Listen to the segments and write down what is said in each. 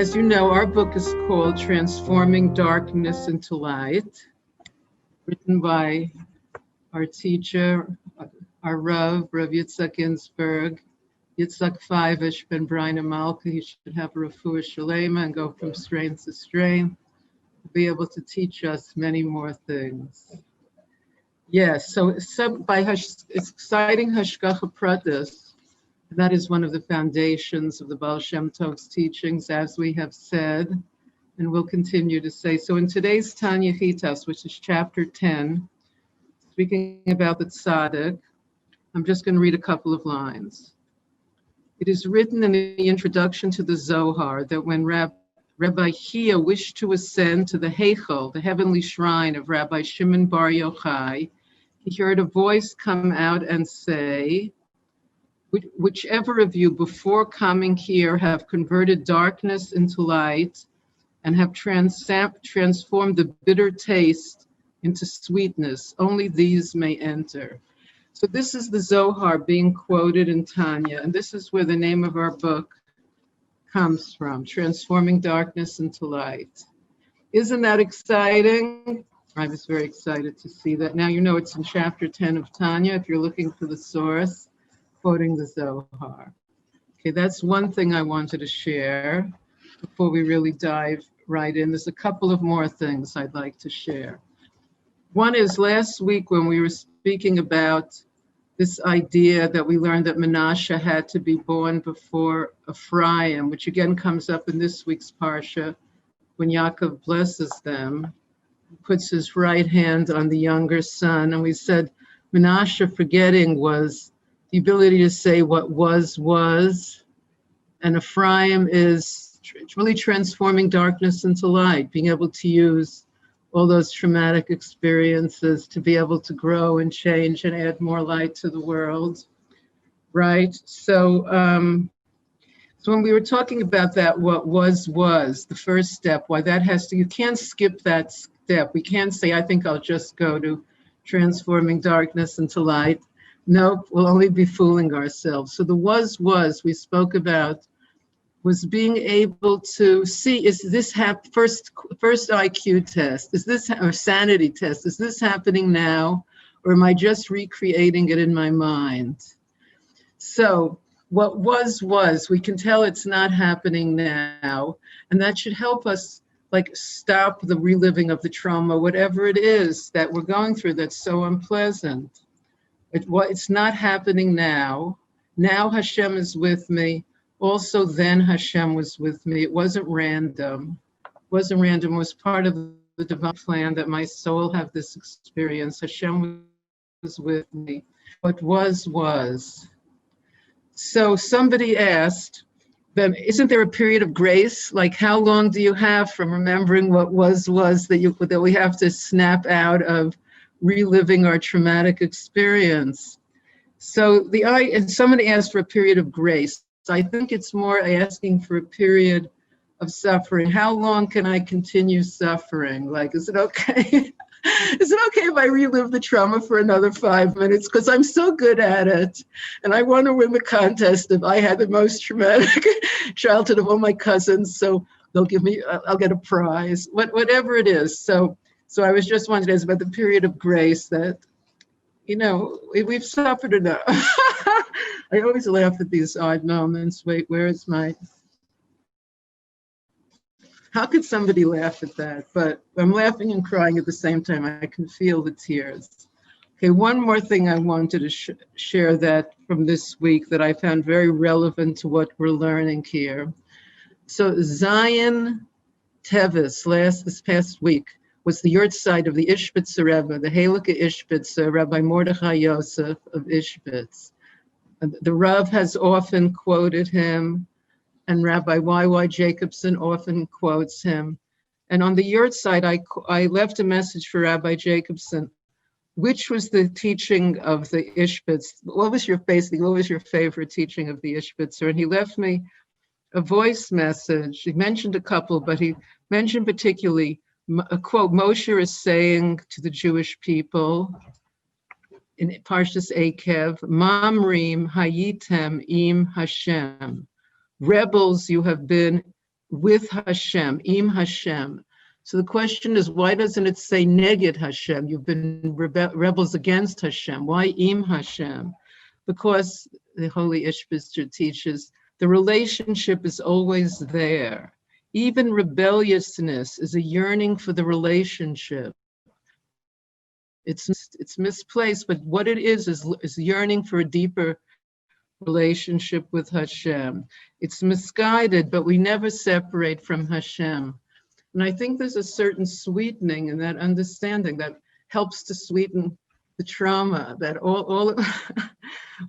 As you know, our book is called Transforming Darkness into Light, written by our teacher, our Rabbi Yitzchak Ginzburg. Yitzchak Fivish ben Brian Amalka. He should have a refuah shalema and go from strength to strength, be able to teach us many more things. Yes, so by exciting Hashgacha Pratis, that is one of the foundations of the Baal Shem Tov's teachings, as we have said, and will continue to say. So in today's Tanya Chitas, which is chapter 10, speaking about the tzaddik, I'm just going to read a couple of lines. It is written in the introduction to the Zohar that when Rabbi Chia wished to ascend to the Heichel, the heavenly shrine of Rabbi Shimon Bar Yochai, he heard a voice come out and say, whichever of you before coming here have converted darkness into light and have transformed the bitter taste into sweetness, only these may enter. So this is the Zohar being quoted in Tanya, and this is where the name of our book comes from, Transforming Darkness into Light. Isn't that exciting? I was very excited to see that. Now you know it's in chapter 10 of Tanya, if you're looking for the source, quoting the Zohar. Okay, that's one thing I wanted to share before we really dive right in. There's a couple of more things I'd like to share. One is last week when we were speaking about this idea that we learned that Menashe had to be born before Ephraim, which again comes up in this week's Parsha when Yaakov blesses them, puts his right hand on the younger son. And we said Menashe forgetting was the ability to say what was, and Ephraim is really transforming darkness into light, being able to use all those traumatic experiences to be able to grow and change and add more light to the world, right? So, so when we were talking about that, what was, the first step, why that has to, you can't skip that step. We can't say, I think I'll just go to transforming darkness into light. Nope, we'll only be fooling ourselves. So the was we spoke about was being able to see, is this first IQ test, is this, or sanity test, is this happening now, or am I just recreating it in my mind? So what was, we can tell it's not happening now, and that should help us like stop the reliving of the trauma, whatever it is that we're going through that's so unpleasant. It's not happening now. Now Hashem is with me. Also then Hashem was with me. It wasn't random. It was part of the divine plan that my soul have this experience. Hashem was with me. What was. So somebody asked, then isn't there a period of grace? Like how long do you have from remembering what was that we have to snap out of reliving our traumatic experience? So and somebody asked for a period of grace. So I think it's more asking for a period of suffering. How long can I continue suffering? Like, is it okay? Is it okay if I relive the trauma for another 5 minutes? Because I'm so good at it. And I want to win the contest if I had the most traumatic childhood of all my cousins. So they'll give me, I'll get a prize, whatever it is. So I was just wondering, it's about the period of grace that, you know, we've suffered enough. I always laugh at these odd moments. Wait, where is how could somebody laugh at that? But I'm laughing and crying at the same time. I can feel the tears. Okay, one more thing I wanted to share that from this week that I found very relevant to what we're learning here. So Zion Tevis, this past week, was the yurtzeit of the Ishbitzer Rebbe, the Halakha Ishbitzer, Rabbi Mordechai Yosef of Ishbitz. The Rav has often quoted him, and Rabbi Y.Y. Jacobson often quotes him. And on the yurtzeit, I left a message for Rabbi Jacobson, which was the teaching of the Ishbitz? What was your favorite teaching of the Ishbitzer? And he left me a voice message. He mentioned a couple, but he mentioned particularly a quote Moshe is saying to the Jewish people in Parshas Akev, Mamrim hayitem im Hashem. Rebels you have been with Hashem, im Hashem. So the question is, why doesn't it say neged Hashem? You've been rebels against Hashem. Why im Hashem? Because the Holy Ishbistur teaches the relationship is always there. Even rebelliousness is a yearning for the relationship. It's misplaced, but what it is yearning for a deeper relationship with Hashem. It's misguided, but we never separate from Hashem. And I think there's a certain sweetening in that understanding that helps to sweeten the trauma, that all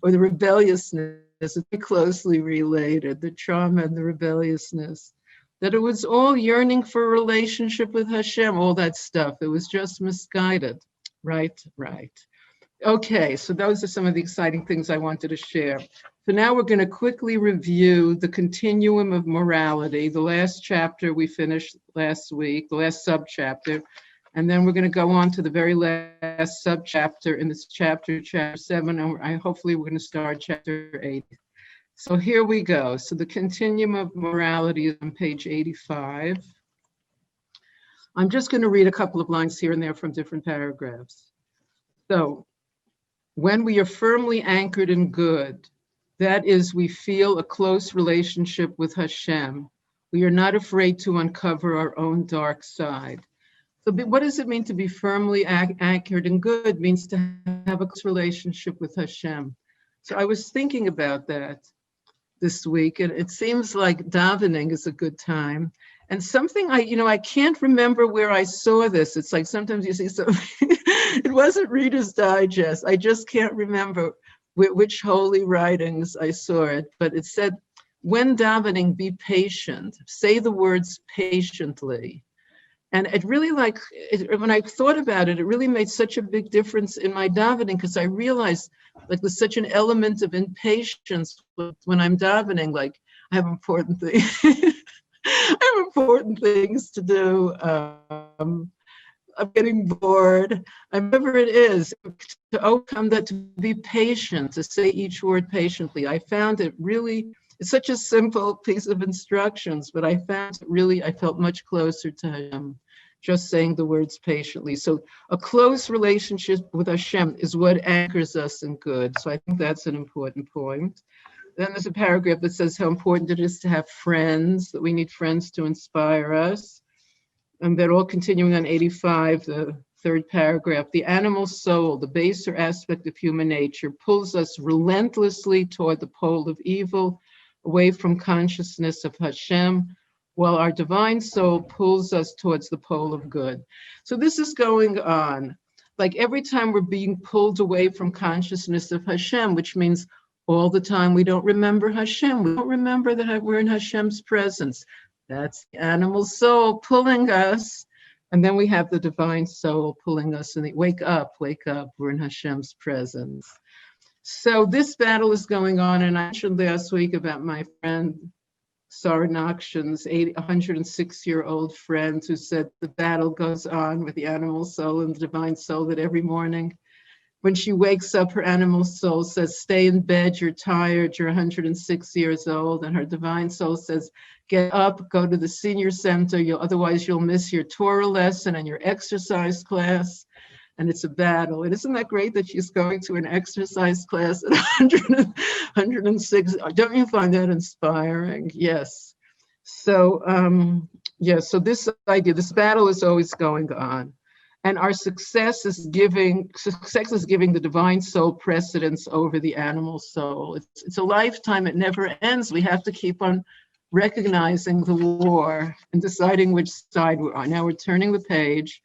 or the rebelliousness is very closely related, the trauma and the rebelliousness, that it was all yearning for a relationship with Hashem, all that stuff. It was just misguided. Right. Okay, so those are some of the exciting things I wanted to share. So now we're going to quickly review the Continuum of Morality, the last chapter we finished last week, the last subchapter, and then we're going to go on to the very last subchapter in this chapter 7, and hopefully we're going to start chapter 8. So here we go. So the Continuum of Morality is on page 85. I'm just going to read a couple of lines here and there from different paragraphs. So, when we are firmly anchored in good, that is, we feel a close relationship with Hashem, we are not afraid to uncover our own dark side. So what does it mean to be firmly anchored in good? It means to have a close relationship with Hashem. So I was thinking about that this week, and it seems like davening is a good time. And something I can't remember where I saw this. It's like sometimes you see something, it wasn't Reader's Digest. I just can't remember which holy writings I saw it, but it said, when davening, be patient. Say the words patiently. And it really when I thought about it, it really made such a big difference in my davening, because I realized there's such an element of impatience when I'm davening, like I have important things. I have important things to do. I'm getting bored. Whatever it is, to overcome that, to be patient, to say each word patiently. I found it really, it's such a simple piece of instructions, but I found it really, I felt much closer to Hashem, just saying the words patiently. So a close relationship with Hashem is what anchors us in good. So I think that's an important point. Then there's a paragraph that says how important it is to have friends, that we need friends to inspire us. And they're all continuing on 85, the third paragraph. The animal soul, the baser aspect of human nature, pulls us relentlessly toward the pole of evil, away from consciousness of Hashem, while our divine soul pulls us towards the pole of good. So this is going on. Like every time we're being pulled away from consciousness of Hashem, which means all the time we don't remember Hashem. We don't remember that we're in Hashem's presence. That's the animal soul pulling us. And then we have the divine soul pulling us and wake up, we're in Hashem's presence. So this battle is going on. And I mentioned last week about my friend, Sarah Nakshan's 106-year-old friend, who said the battle goes on with the animal soul and the divine soul, that every morning when she wakes up, her animal soul says, stay in bed, you're tired, you're 106 years old. And her divine soul says, get up, go to the senior center, otherwise you'll miss your Torah lesson and your exercise class. And it's a battle. And isn't that great that she's going to an exercise class at 106? Don't you find that inspiring? Yes. So, so this idea, this battle is always going on. And our success is giving the divine soul precedence over the animal soul. It's a lifetime, it never ends. We have to keep on recognizing the war and deciding which side we're on. Now we're turning the page,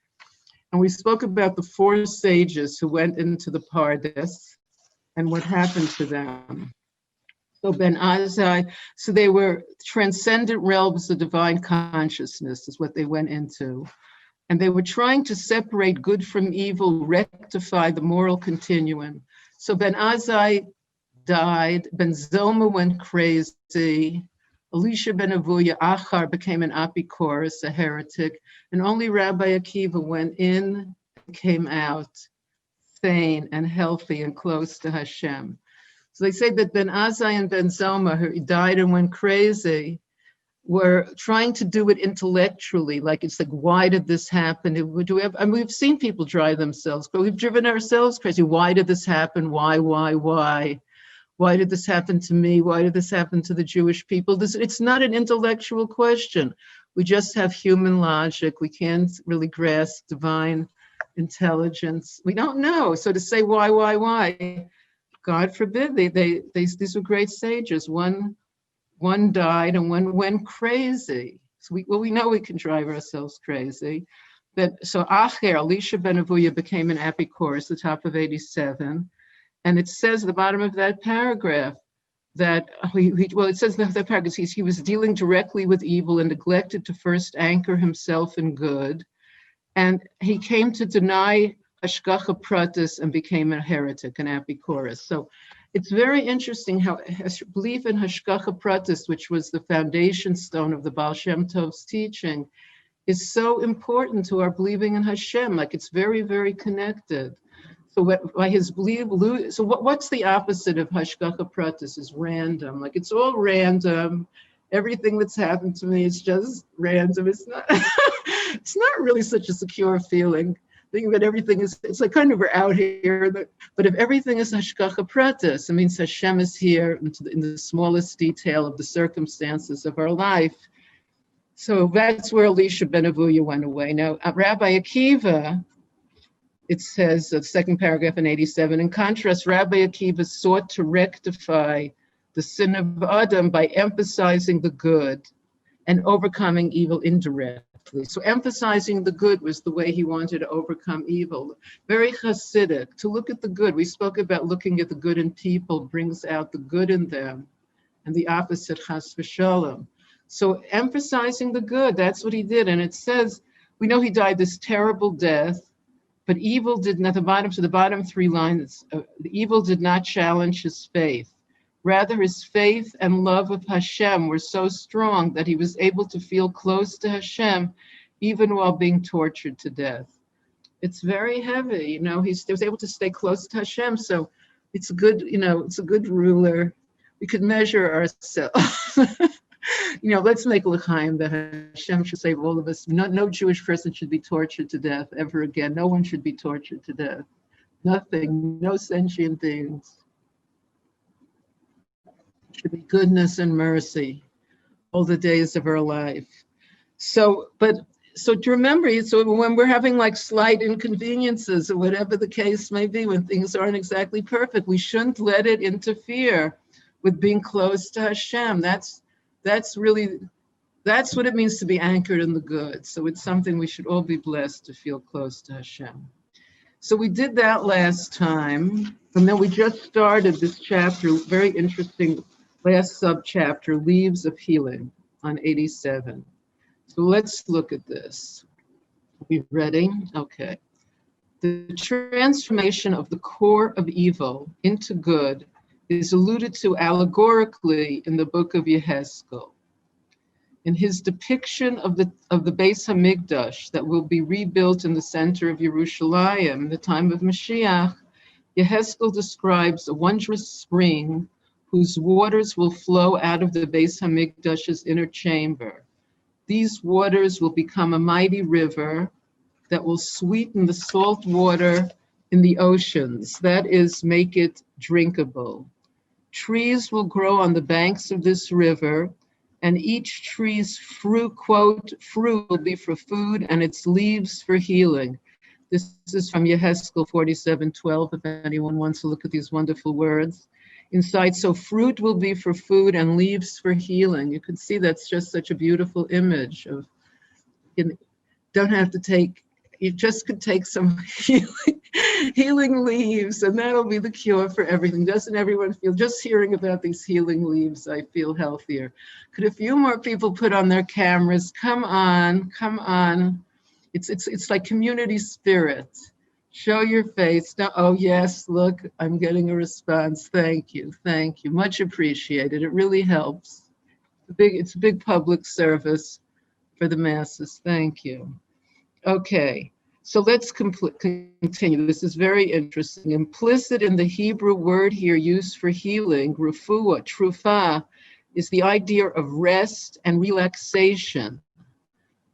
and we spoke about the 4 sages who went into the Pardes and what happened to them. So Ben Azai, so they were transcendent realms of divine consciousness is what they went into. And they were trying to separate good from evil, rectify the moral continuum. So Ben Azai died, Ben Zoma went crazy, Elisha ben Avuya Achar became an Apikoros, a heretic, and only Rabbi Akiva went in and came out sane and healthy and close to Hashem. So they say that Ben Azai and Ben Zoma, who died and went crazy, we're trying to do it intellectually, like it's like, why did this happen? We've seen people drive themselves, but we've driven ourselves crazy. Why did this happen? Why? Why did this happen to me? Why did this happen to the Jewish people? It's not an intellectual question. We just have human logic. We can't really grasp divine intelligence. We don't know. So to say why? God forbid. These were great sages. One died and one went crazy. So we know we can drive ourselves crazy. So Acher, Elisha ben Avuya, became an Epicurus, the top of 87. And it says at the bottom of that paragraph that, it says that paragraph, he was dealing directly with evil and neglected to first anchor himself in good. And he came to deny Hashgacha Pratis and became a heretic, an Epicurus. So it's very interesting how belief in Hashgacha Pratis, which was the foundation stone of the Baal Shem Tov's teaching, is so important to our believing in Hashem. Like it's very, very connected. So by his belief, so what's the opposite of Hashgacha Pratis? Is random. Like it's all random. Everything that's happened to me is just random. It's not. It's not really such a secure feeling. Thinking that everything is. It's like kind of we're out here. But if everything is Hashgacha Pratis, it means Hashem is here in the smallest detail of the circumstances of our life. So that's where Elisha ben Avuya went away. Now, Rabbi Akiva. It says, the second paragraph in 87, in contrast, Rabbi Akiva sought to rectify the sin of Adam by emphasizing the good and overcoming evil indirectly. So emphasizing the good was the way he wanted to overcome evil. Very Hasidic, to look at the good. We spoke about looking at the good in people brings out the good in them, and the opposite, chas v'shalom. So emphasizing the good, that's what he did. And it says, we know he died this terrible death, but evil did not, the bottom three lines, the evil did not challenge his faith. Rather, his faith and love of Hashem were so strong that he was able to feel close to Hashem even while being tortured to death. It's very heavy, he was able to stay close to Hashem. So it's a good, it's a good ruler. We could measure ourselves. Let's make l'chaim that Hashem should save all of us. No Jewish person should be tortured to death ever again. No one should be tortured to death. Nothing, no sentient beings. It should be goodness and mercy all the days of our life. So to remember, so when we're having like slight inconveniences or whatever the case may be, when things aren't exactly perfect, we shouldn't let it interfere with being close to Hashem. That's what it means to be anchored in the good. So it's something we should all be blessed to feel close to Hashem. So we did that last time, and then we just started this chapter, very interesting last sub-chapter, Leaves of Healing, on 87. So let's look at this. Are we ready? Okay. The transformation of the core of evil into good is alluded to allegorically in the book of Yehezkel. In his depiction of the Beis Hamikdash that will be rebuilt in the center of Yerushalayim in the time of Mashiach, Yehezkel describes a wondrous spring whose waters will flow out of the Beis Hamikdash's inner chamber. These waters will become a mighty river that will sweeten the salt water in the oceans, that is, make it drinkable. Trees will grow on the banks of this river, and each tree's fruit will be for food and its leaves for healing. This is from Yehezkel 47:12, if anyone wants to look at these wonderful words. Inside, so fruit will be for food and leaves for healing. You can see that's just such a beautiful image of, don't have to take, you just could take some healing leaves, and that'll be the cure for everything. Doesn't everyone feel, just hearing about these healing leaves, I feel healthier. Could a few more people put on their cameras? Come on. It's like community spirit. Show your face. Now, oh yes, look, I'm getting a response. Thank you. Much appreciated. It really helps. It's a big public service for the masses. Thank you. Okay, so let's continue. This is very interesting. Implicit in the Hebrew word here used for healing, refuah, trufah, is the idea of rest and relaxation,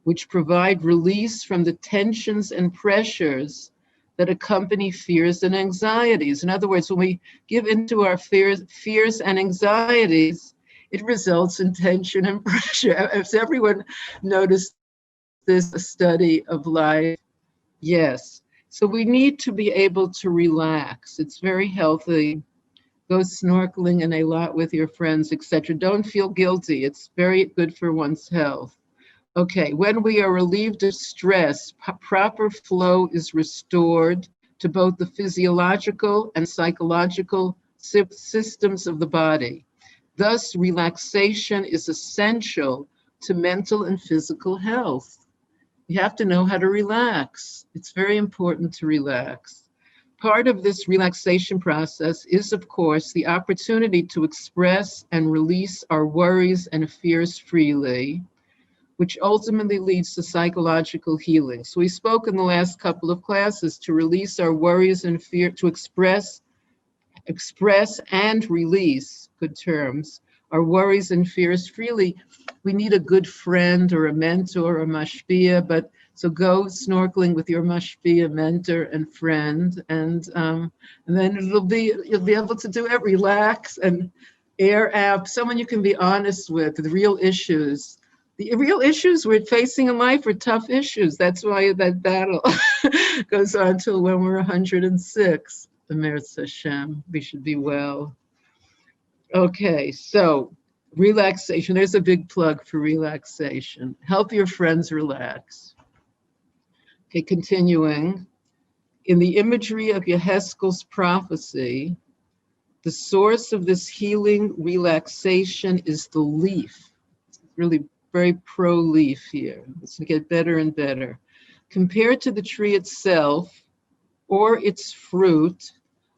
which provide release from the tensions and pressures that accompany fears and anxieties. In other words, when we give into our fears and anxieties, it results in tension and pressure. Has everyone noticed this study of life? Yes. So we need to be able to relax. It's very healthy. Go snorkeling and a lot with your friends, etc. Don't feel guilty. It's very good for one's health. Okay, when we are relieved of stress, proper flow is restored to both the physiological and psychological systems of the body. Thus, relaxation is essential to mental and physical health. You have to know how to relax. It's very important to relax. Part of this relaxation process is, of course, the opportunity to express and release our worries and fears freely, which ultimately leads to psychological healing. So we spoke in the last couple of classes to release our worries and fear, to express and release, good terms, our worries and fears freely. We need a good friend or a mentor or mashpia, but so go snorkeling with your mashpia, mentor and friend, and then you'll be able to do it, relax and air out, someone you can be honest with, the real issues. The real issues we're facing in life are tough issues. That's why that battle goes on till when we're 106. Emeretz Hashem, we should be well. Okay, so relaxation. There's a big plug for relaxation. Help your friends relax. Okay, continuing. In the imagery of Yehezkel's prophecy, the source of this healing relaxation is the leaf. It's really very pro-leaf here. It's going to get better and better. Compared to the tree itself or its fruit,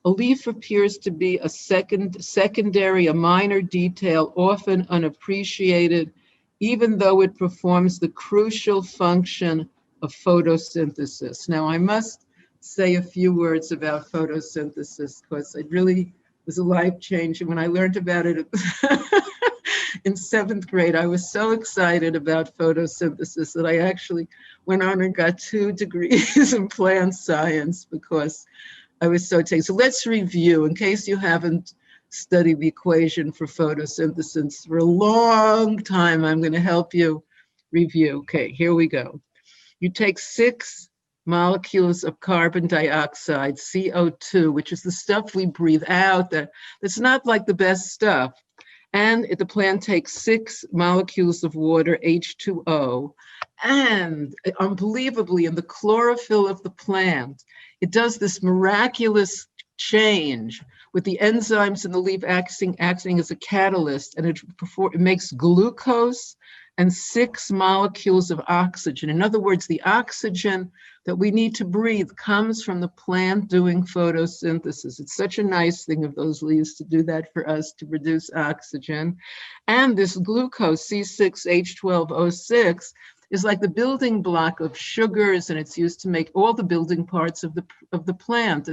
a leaf appears to be a secondary, a minor detail, often unappreciated, even though it performs the crucial function of photosynthesis. Now, I must say a few words about photosynthesis because it really was a life-changing. When I learned about it in 7th grade, I was so excited about photosynthesis that I actually went on and got 2 degrees in plant science because I was so taken. So let's review, in case you haven't studied the equation for photosynthesis for a long time. I'm going to help you review. Okay, here we go. You take 6 molecules of carbon dioxide, CO2, which is the stuff we breathe out. That's not like the best stuff. And the plant takes 6 molecules of water, H2O, and unbelievably, in the chlorophyll of the plant, it does this miraculous change with the enzymes in the leaf acting as a catalyst, and it makes glucose and 6 molecules of oxygen. In other words, the oxygen that we need to breathe comes from the plant doing photosynthesis. It's such a nice thing of those leaves to do that for us, to produce oxygen. And this glucose, C6H12O6, is like the building block of sugars, and it's used to make all the building parts of the plant.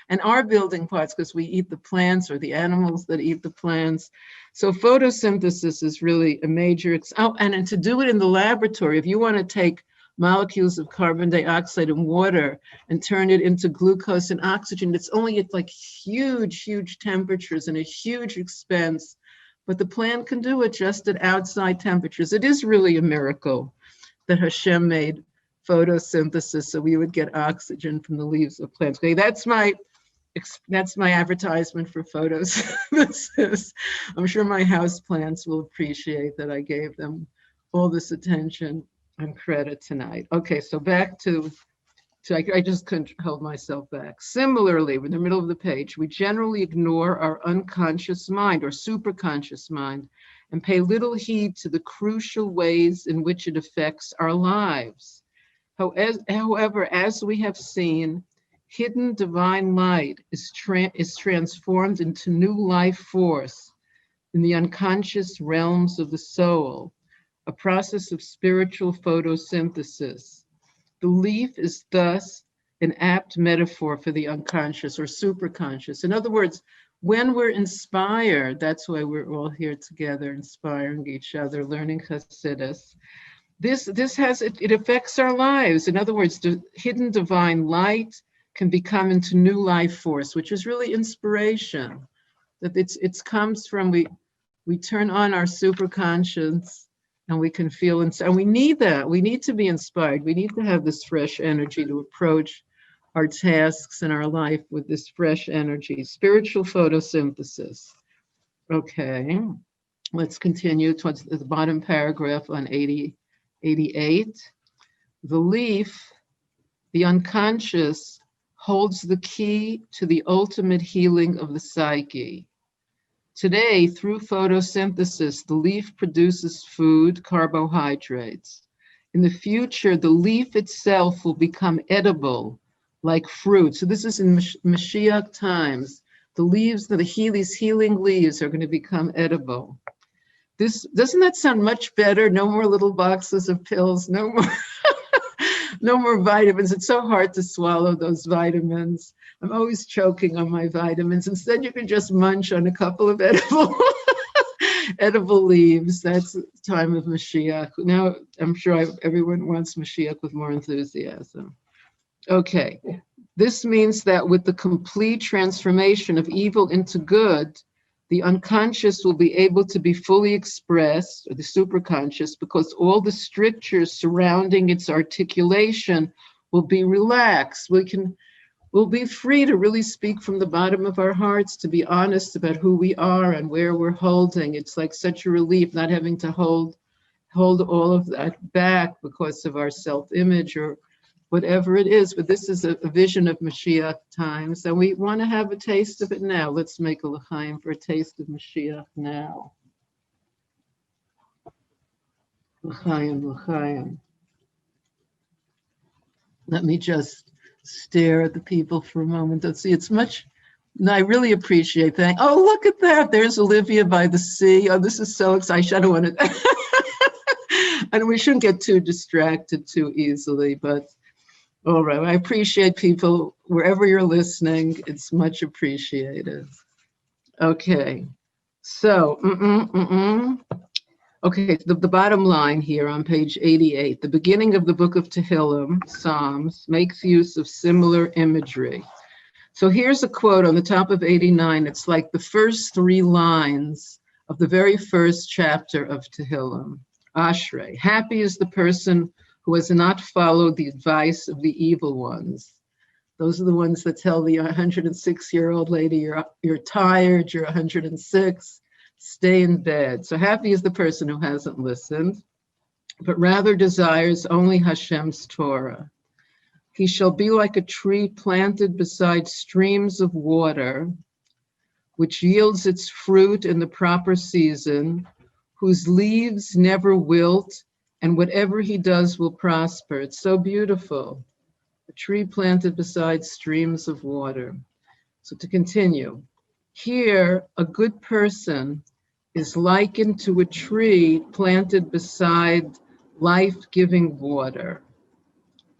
And our building parts, because we eat the plants, or the animals that eat the plants. So photosynthesis is really a major, and to do it in the laboratory, if you want to take molecules of carbon dioxide and water and turn it into glucose and oxygen, it's only at like huge temperatures and a huge expense, but the plant can do it just at outside temperatures. It is really a miracle that Hashem made photosynthesis so we would get oxygen from the leaves of plants. Okay, that's my advertisement for photosynthesis. I'm sure my house plants will appreciate that I gave them all this attention and credit tonight. Okay, so back to I just couldn't hold myself back. Similarly, in the middle of the page, we generally ignore our unconscious mind or superconscious mind and pay little heed to the crucial ways in which it affects our lives. However, as we have seen, hidden divine light is transformed into new life force in the unconscious realms of the soul, a process of spiritual photosynthesis. The leaf is thus an apt metaphor for the unconscious or superconscious. In other words, when we're inspired, that's why we're all here together, inspiring each other, learning Hasidus. It affects our lives. In other words, the hidden divine light can become into new life force, which is really inspiration. That it comes from, we turn on our superconscious and we can feel, and we need that. We need to be inspired. We need to have this fresh energy to approach our tasks in our life with this fresh energy. Spiritual photosynthesis. Okay, let's continue towards the bottom paragraph on 88. The leaf, the unconscious, holds the key to the ultimate healing of the psyche. Today, through photosynthesis, the leaf produces food, carbohydrates. In the future, the leaf itself will become edible, like fruit. So this is in Mashiach times. The leaves, these healing leaves are going to become edible. Doesn't that sound much better? No more little boxes of pills, no more, no more vitamins. It's so hard to swallow those vitamins. I'm always choking on my vitamins. Instead, you can just munch on a couple of edible leaves. That's the time of Mashiach. Now, I'm sure everyone wants Mashiach with more enthusiasm. Okay, this means that with the complete transformation of evil into good, the unconscious will be able to be fully expressed, or the superconscious, because all the strictures surrounding its articulation will be relaxed. We'll be free to really speak from the bottom of our hearts, to be honest about who we are and where we're holding. It's like such a relief not having to hold all of that back because of our self-image or whatever it is. But this is a vision of Mashiach times, and we want to have a taste of it now. Let's make a l'chaim for a taste of Mashiach now. L'chaim, l'chaim. Let me just stare at the people for a moment. Let's see, it's much, no, I really appreciate that. Oh, look at that. There's Olivia by the sea. Oh, this is so exciting. I don't want to, and we shouldn't get too distracted too easily, but all right. I appreciate people wherever you're listening. It's much appreciated. Okay. So, okay, the bottom line here on page 88, the beginning of the book of Tehillim, Psalms, makes use of similar imagery. So here's a quote on the top of 89. It's like the first 3 lines of the very first chapter of Tehillim. Ashrei, happy is the person who has not followed the advice of the evil ones. Those are the ones that tell the 106-year-old lady, you're tired, you're 106, stay in bed. So happy is the person who hasn't listened, but rather desires only Hashem's Torah. He shall be like a tree planted beside streams of water, which yields its fruit in the proper season, whose leaves never wilt, and whatever he does will prosper. It's so beautiful. A tree planted beside streams of water. So to continue, here a good person is likened to a tree planted beside life-giving water.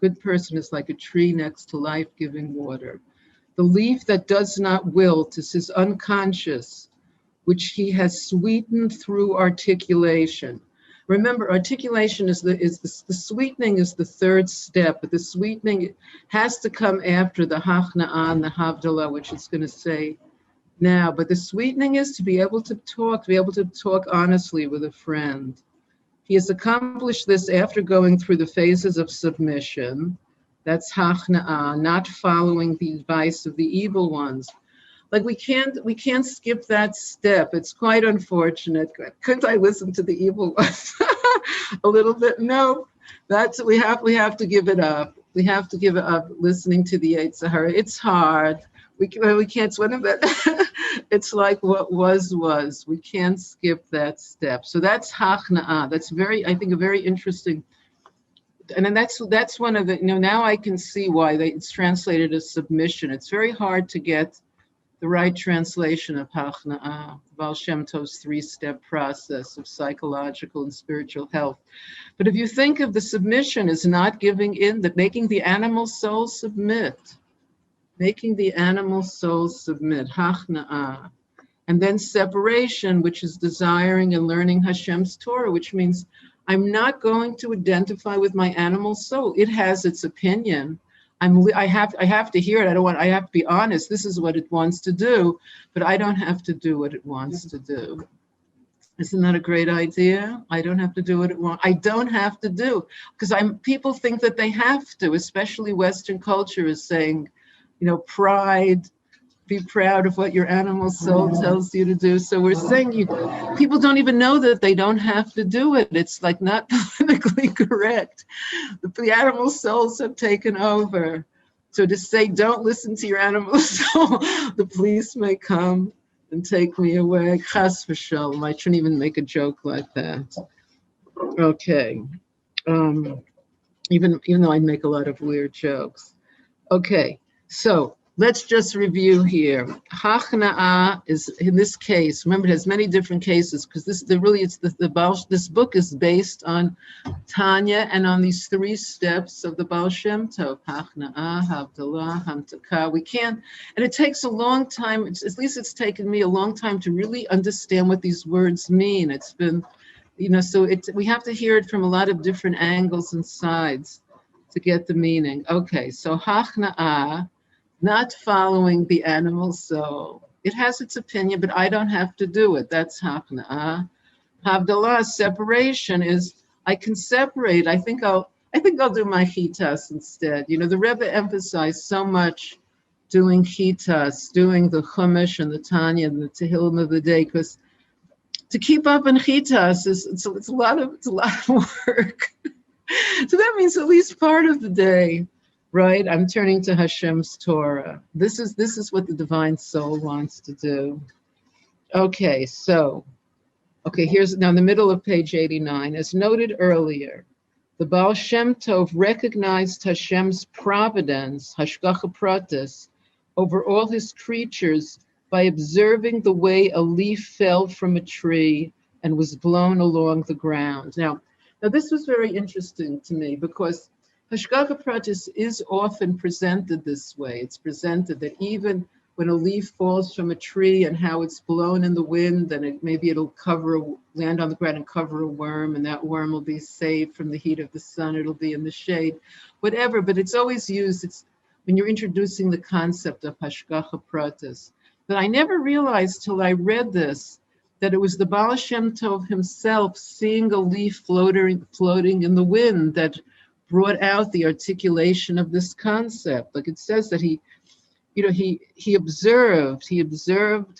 Good person is like a tree next to life-giving water. The leaf that does not wilt is his unconscious, which he has sweetened through articulation. Remember, articulation is the sweetening is the third step, but the sweetening has to come after the hachna'ah and the havdalah, which it's going to say now. But the sweetening is to be able to talk honestly with a friend. He has accomplished this after going through the phases of submission. That's hachna'ah, not following the advice of the evil ones. Like we can't skip that step. It's quite unfortunate. Couldn't I listen to the evil ones a little bit? No, we have to give it up. We have to give it up listening to the Yetzer Hara. It's hard. We can't swim of it. It's like what was. We can't skip that step. So that's hachna'ah. That's I think a very interesting. And then that's one of the, now I can see why it's translated as submission. It's very hard to get the right translation of hachna'ah, Baal Shem Tov's 3-step process of psychological and spiritual health. But if you think of the submission as not giving in, that making the animal soul submit, making the animal soul submit, hachna'ah. And then separation, which is desiring and learning Hashem's Torah, which means I'm not going to identify with my animal soul. It has its opinion. I have to hear it. I have to be honest. This is what it wants to do, but I don't have to do what it wants to do. Isn't that a great idea? I don't have to do what it wants. I don't have to do, because people think that they have to, especially Western culture is saying, pride, be proud of what your animal soul tells you to do. So we're saying people don't even know that they don't have to do it. It's like not politically correct. The animal souls have taken over. So to say, don't listen to your animal soul, the police may come and take me away. Chas v'shalom. I shouldn't even make a joke like that. Okay. Even though I make a lot of weird jokes. Okay, so let's just review here. Hachna'ah is, in this case, remember it has many different cases, because this book is based on Tanya and on these 3 steps of the Baal Shem Tov. Hachna'ah, Havdalah, Hamtakah. We can't, and it takes a long time, at least it's taken me a long time to really understand what these words mean. It's been, so we have to hear it from a lot of different angles and sides to get the meaning. Okay, so Hachna'ah, not following the animal soul. It has its opinion, but I don't have to do it. That's hachna'ah. Havdalah, separation, is I can separate. I think I'll do my chitas instead. The Rebbe emphasized so much doing chitas, doing the Chumash and the Tanya and the Tehillim of the day, because to keep up in chitas it's a lot of work. So that means at least part of the day. Right, I'm turning to Hashem's Torah. This is what the divine soul wants to do. Okay, here's now in the middle of page 89. As noted earlier, the Baal Shem Tov recognized Hashem's providence, hashgacha pratis, over all his creatures by observing the way a leaf fell from a tree and was blown along the ground. Now this was very interesting to me, because Hashgacha pratis is often presented this way. It's presented that even when a leaf falls from a tree and how it's blown in the wind, and maybe it'll land on the ground and cover a worm, and that worm will be saved from the heat of the sun. It'll be in the shade, whatever. But it's always used. It's when you're introducing the concept of Hashgacha pratis. But I never realized till I read this that it was the Baal Shem Tov himself seeing a leaf floating in the wind that brought out the articulation of this concept. Like it says that he observed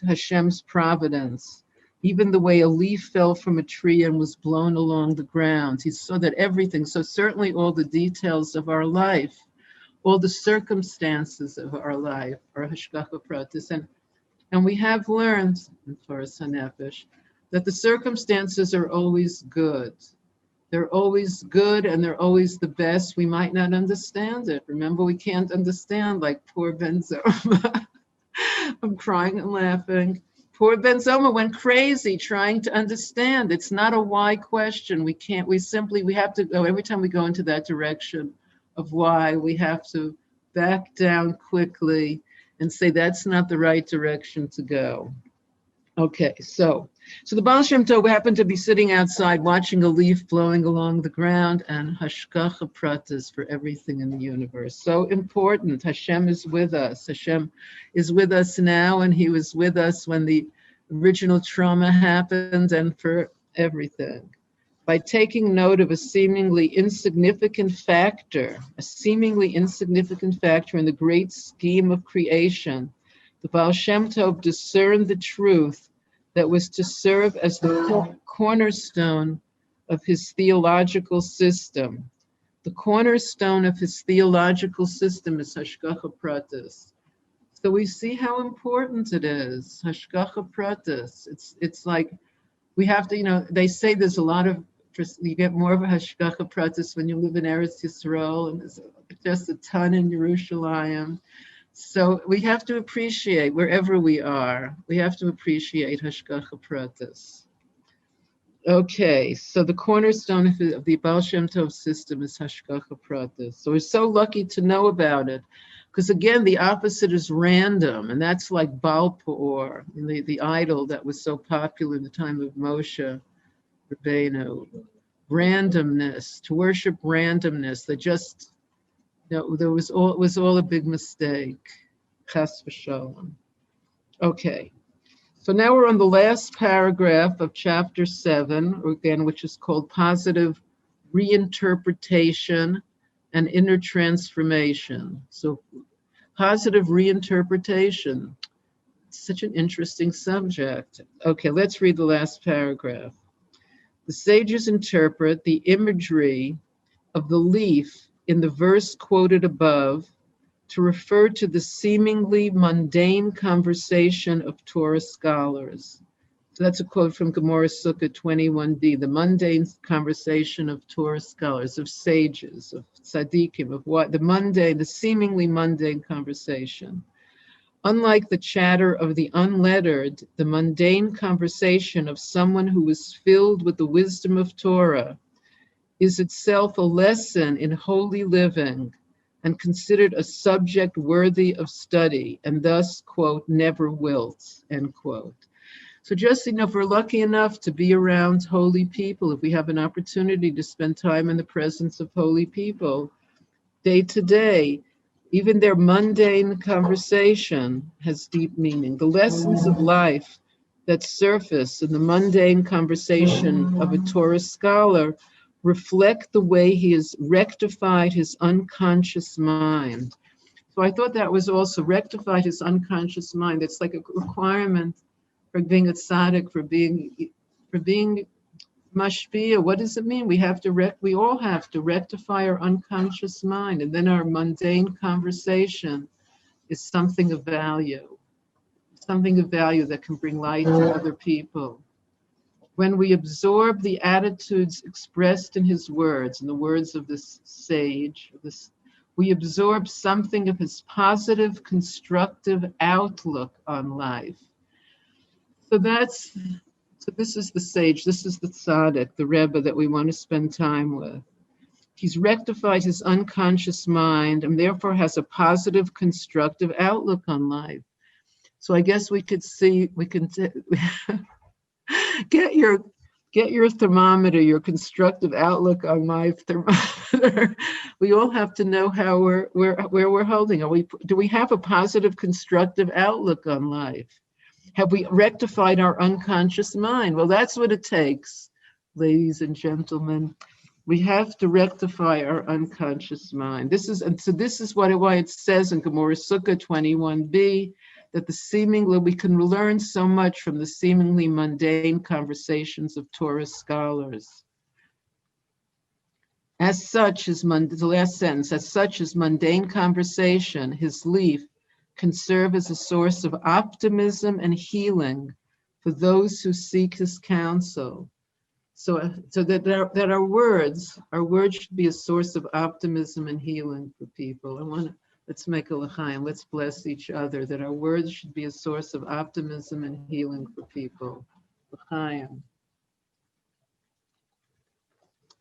Hashem's providence, even the way a leaf fell from a tree and was blown along the ground. He saw that everything, so certainly all the details of our life, all the circumstances of our life are Hashgacha pratis. And we have learned in Torah Sanefesh that the circumstances are always good. They're always good and they're always the best. We might not understand it. Remember, we can't understand, like poor Ben Zoma. I'm crying and laughing. Poor Ben Zoma went crazy trying to understand. It's not a why question. We have to go, every time we go into that direction of why, we have to back down quickly and say that's not the right direction to go. Okay, so the Baal Shem Tov happened to be sitting outside watching a leaf blowing along the ground, and hashgacha pratis for everything in the universe. So important. Hashem is with us. Hashem is with us now, and he was with us when the original trauma happened, and for everything. By taking note of a seemingly insignificant factor in the great scheme of creation, the Baal Shem Tov discerned the truth that was to serve as the cornerstone of his theological system. The cornerstone of his theological system is Hashgacha pratis. So we see how important it is, Hashgacha pratis. It's like we have to, they say there's a lot of, you get more of a Hashgacha pratis when you live in Eretz Yisrael, and there's just a ton in Yerushalayim. So we have to appreciate, wherever we are, we have to appreciate Hashgacha pratis. Okay, so the cornerstone of the Baal Shem Tov system is Hashgacha pratis. So we're so lucky to know about it. Because again, the opposite is random, and that's like Baal Peor, the idol that was so popular in the time of Moshe Rabbeinu. Randomness, to worship randomness, that just, it was all a big mistake. Chas v'shalom. Okay, so now we're on the last paragraph of chapter 7, again, which is called Positive Reinterpretation and Inner Transformation. So positive reinterpretation, such an interesting subject. Okay, let's read the last paragraph. The sages interpret the imagery of the leaf in the verse quoted above to refer to the seemingly mundane conversation of Torah scholars. So that's a quote from Gemara Sukkah 21b, the mundane conversation of Torah scholars, of sages, of tzaddikim, of what the seemingly mundane conversation. Unlike the chatter of the unlettered, the mundane conversation of someone who is filled with the wisdom of Torah is itself a lesson in holy living and considered a subject worthy of study, and thus, quote, never wilts, end quote. So just, if we're lucky enough to be around holy people, if we have an opportunity to spend time in the presence of holy people, day to day, even their mundane conversation has deep meaning. The lessons of life that surface in the mundane conversation of a Torah scholar reflect the way he has rectified his unconscious mind. So I thought that was also rectified his unconscious mind. It's like a requirement for being a tzaddik, for being mashpia. What does it mean? We all have to rectify our unconscious mind, and then our mundane conversation is something of value that can bring light to other people. When we absorb the attitudes expressed in his words, in the words of this sage, we absorb something of his positive, constructive outlook on life. So this is the sage, this is the tzaddik, the Rebbe that we want to spend time with. He's rectified his unconscious mind and therefore has a positive, constructive outlook on life. So I guess we can get your thermometer, your constructive outlook on my thermometer. We all have to know how where we're holding. Do we have a positive, constructive outlook on life? Have we rectified our unconscious mind? Well, that's what it takes, ladies and gentlemen. We have to rectify our unconscious mind. This is why it says in Gemara Sukkah 21b that we can learn so much from the seemingly mundane conversations of Torah scholars. As such, the last sentence, as such as mundane conversation, his leaf, can serve as a source of optimism and healing for those who seek his counsel. So that our words should be a source of optimism and healing for people. Let's make a l'chaim, let's bless each other, that our words should be a source of optimism and healing for people. L'chaim.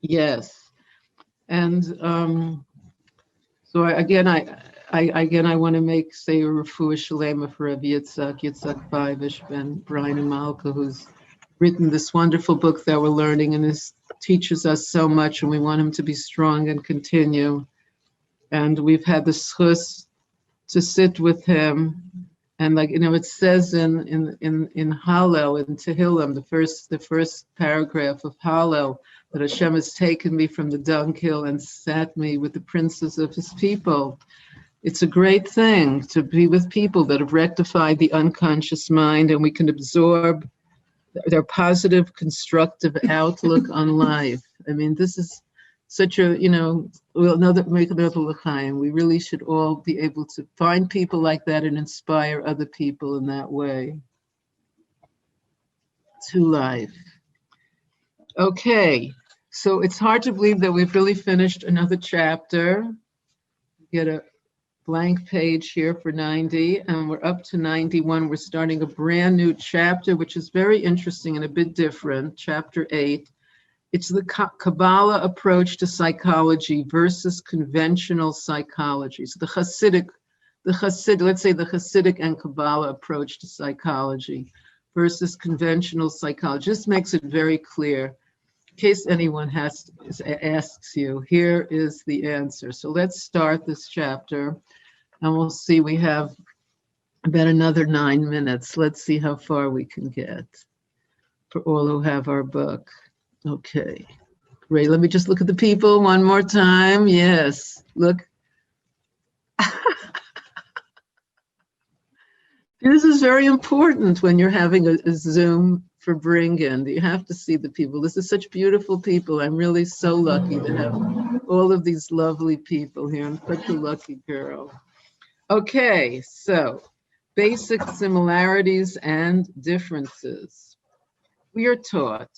Yes. And so I want to say a refuah shalema for Rabbi Yitzchak Baivish ben Brian Malka, who's written this wonderful book that we're learning, and this teaches us so much, and we want him to be strong and continue. And we've had the schus to sit with him, and it says in Hallel, in Tehillim, the first paragraph of Hallel, that Hashem has taken me from the dunghill and sat me with the princes of his people. It's a great thing to be with people that have rectified the unconscious mind, and we can absorb their positive, constructive outlook on life. I mean, this is such a, we'll know that make another l'chaim. We really should all be able to find people like that and inspire other people in that way to life. Okay, so it's hard to believe that we've really finished another chapter. Get a blank page here for 90, and we're up to 91. We're starting a brand new chapter, which is very interesting and a bit different, chapter 8. It's the Kabbalah approach to psychology versus conventional psychology. So the Hasidic let's say the Hasidic and Kabbalah approach to psychology versus conventional psychology. This makes it very clear. In case anyone asks you, here is the answer. So let's start this chapter, and we'll see. We have about another 9 minutes. Let's see how far we can get for all who have our book. Okay, great. Let me just look at the people one more time. Yes, look. This is very important when you're having a Zoom for bring-in. You have to see the people. This is such beautiful people. I'm really so lucky to have all of these lovely people here. I'm such a lucky girl. Okay, so basic similarities and differences. We are taught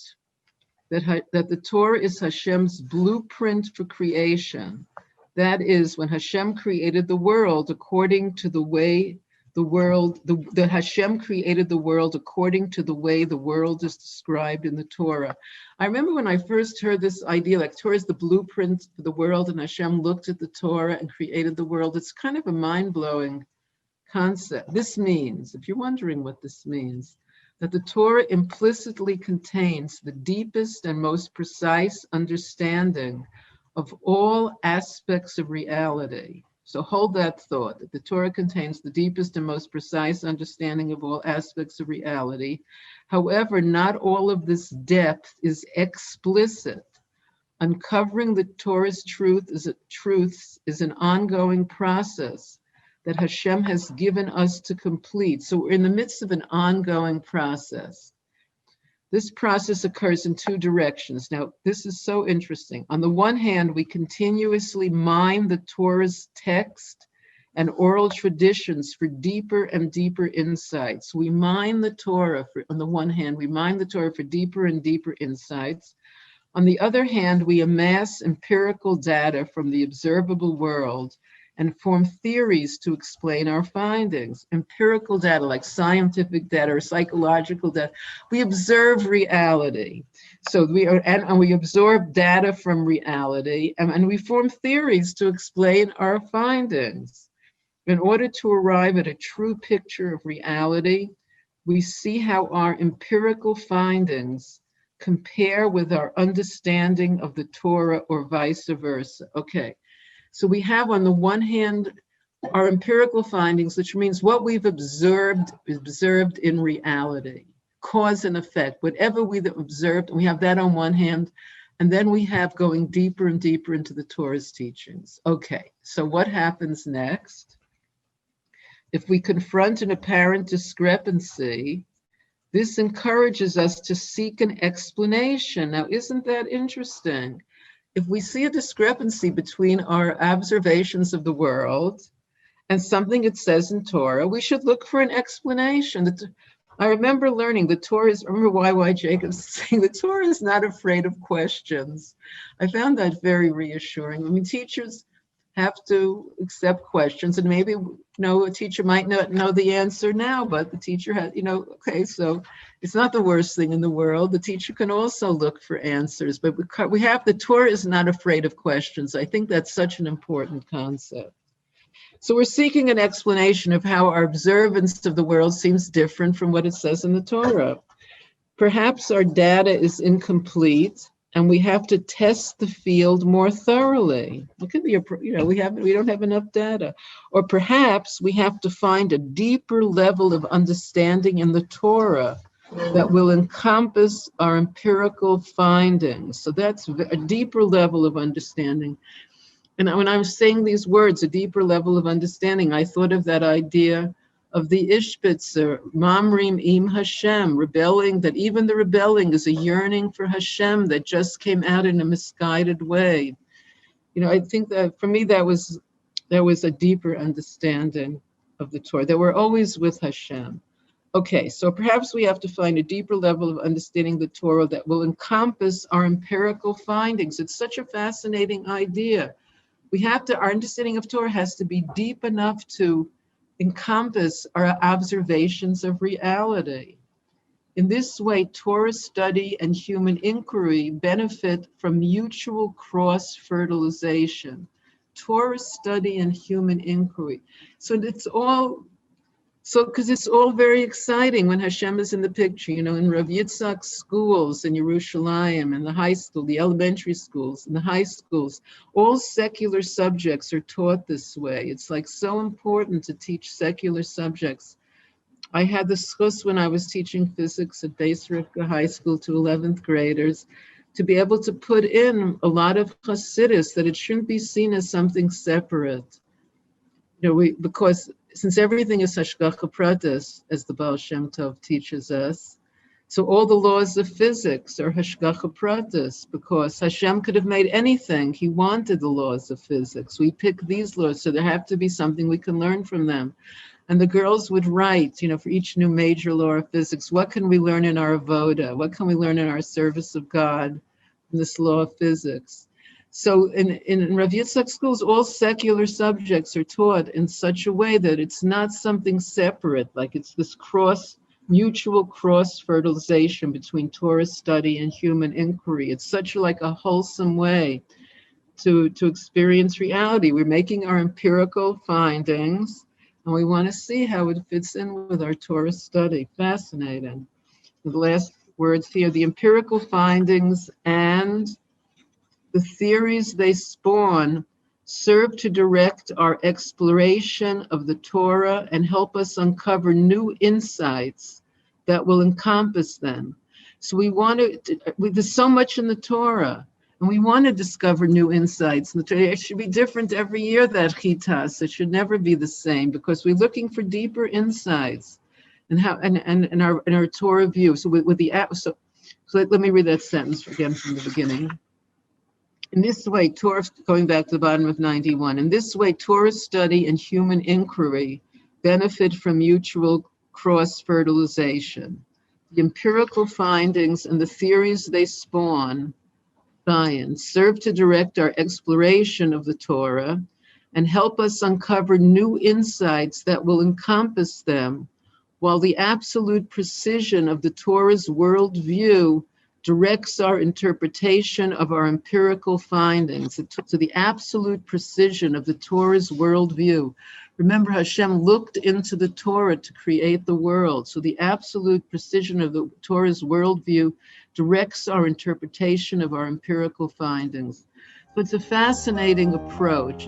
that the Torah is Hashem's blueprint for creation. That is, when Hashem created the world according to the way that Hashem created the world according to the way the world is described in the Torah. I remember when I first heard this idea, like Torah is the blueprint for the world, and Hashem looked at the Torah and created the world. It's kind of a mind-blowing concept. This means, if you're wondering what this means, that the Torah implicitly contains the deepest and most precise understanding of all aspects of reality. So hold that thought, that the Torah contains the deepest and most precise understanding of all aspects of reality. However, not all of this depth is explicit. Uncovering the Torah's truths is an ongoing process that Hashem has given us to complete. So we're in the midst of an ongoing process. This process occurs in two directions. Now, this is so interesting. On the one hand, we continuously mine the Torah's text and oral traditions for deeper and deeper insights. We mine the Torah on the one hand, we mine the Torah for deeper and deeper insights. On the other hand, we amass empirical data from the observable world and form theories to explain our findings. Empirical data, like scientific data or psychological data. We observe reality. So we absorb data from reality, and we form theories to explain our findings. In order to arrive at a true picture of reality, we see how our empirical findings compare with our understanding of the Torah, or vice versa. Okay. So we have, on the one hand, our empirical findings, which means what we've observed in reality, cause and effect, whatever we've observed, and we have that on one hand, and then we have going deeper and deeper into the Torah's teachings. Okay, so what happens next? If we confront an apparent discrepancy, this encourages us to seek an explanation. Now, isn't that interesting? If we see a discrepancy between our observations of the world and something it says in Torah, we should look for an explanation. I remember learning the Torah is, remember Y.Y. Jacobs saying the Torah is not afraid of questions. I found that very reassuring. I mean, teachers have to accept questions, and maybe, a teacher might not know the answer now, but the teacher has, okay, so it's not the worst thing in the world. The teacher can also look for answers, but the Torah is not afraid of questions. I think that's such an important concept. So we're seeking an explanation of how our observance of the world seems different from what it says in the Torah. Perhaps our data is incomplete, and we have to test the field more thoroughly. It could be, we don't have enough data. Or perhaps we have to find a deeper level of understanding in the Torah that will encompass our empirical findings. So that's a deeper level of understanding. And when I was saying these words, a deeper level of understanding, I thought of that idea of the Ishbitzer, Mamrim im Hashem, rebelling, that even the rebelling is a yearning for Hashem that just came out in a misguided way. I think that for me, there was a deeper understanding of the Torah, that we're always with Hashem. Okay, so perhaps we have to find a deeper level of understanding the Torah that will encompass our empirical findings. It's such a fascinating idea. Our understanding of Torah has to be deep enough to encompass our observations of reality. In this way, Torah study and human inquiry benefit from mutual cross-fertilization. Torah study and human inquiry. So it's all, because it's all very exciting when Hashem is in the picture, in Rav Yitzchak's schools in Yerushalayim, and the high school, the elementary schools, and the high schools, all secular subjects are taught this way. It's like so important to teach secular subjects. I had the schus when I was teaching physics at Beis Rivka High School to 11th graders, to be able to put in a lot of Hasidus, that it shouldn't be seen as something separate. Because since everything is Hashgacha Pratis, as the Baal Shem Tov teaches us, so all the laws of physics are Hashgacha Pratis, because Hashem could have made anything. He wanted the laws of physics. We pick these laws, so there have to be something we can learn from them. And the girls would write, for each new major law of physics, what can we learn in our avoda? What can we learn in our service of God in this law of physics? So in Rav Yitzchak schools, all secular subjects are taught in such a way that it's not something separate, like it's this mutual cross-fertilization between Torah study and human inquiry. It's such like a wholesome way to experience reality. We're making our empirical findings, and we want to see how it fits in with our Torah study. Fascinating. The last words here, the empirical findings and the theories they spawn serve to direct our exploration of the Torah and help us uncover new insights that will encompass them. So there's so much in the Torah, and we want to discover new insights. It should be different every year, that chitas. It should never be the same, because we're looking for deeper insights and our Torah view. So let me read that sentence again from the beginning. In this way, Torah, going back to the bottom of 91, in this way, Torah study and human inquiry benefit from mutual cross-fertilization. The empirical findings and the theories they spawn, science, serve to direct our exploration of the Torah and help us uncover new insights that will encompass them, while the absolute precision of the Torah's worldview directs our interpretation of our empirical findings. To the absolute precision of the Torah's worldview. Remember, Hashem looked into the Torah to create the world. So the absolute precision of the Torah's worldview directs our interpretation of our empirical findings. So it's a fascinating approach.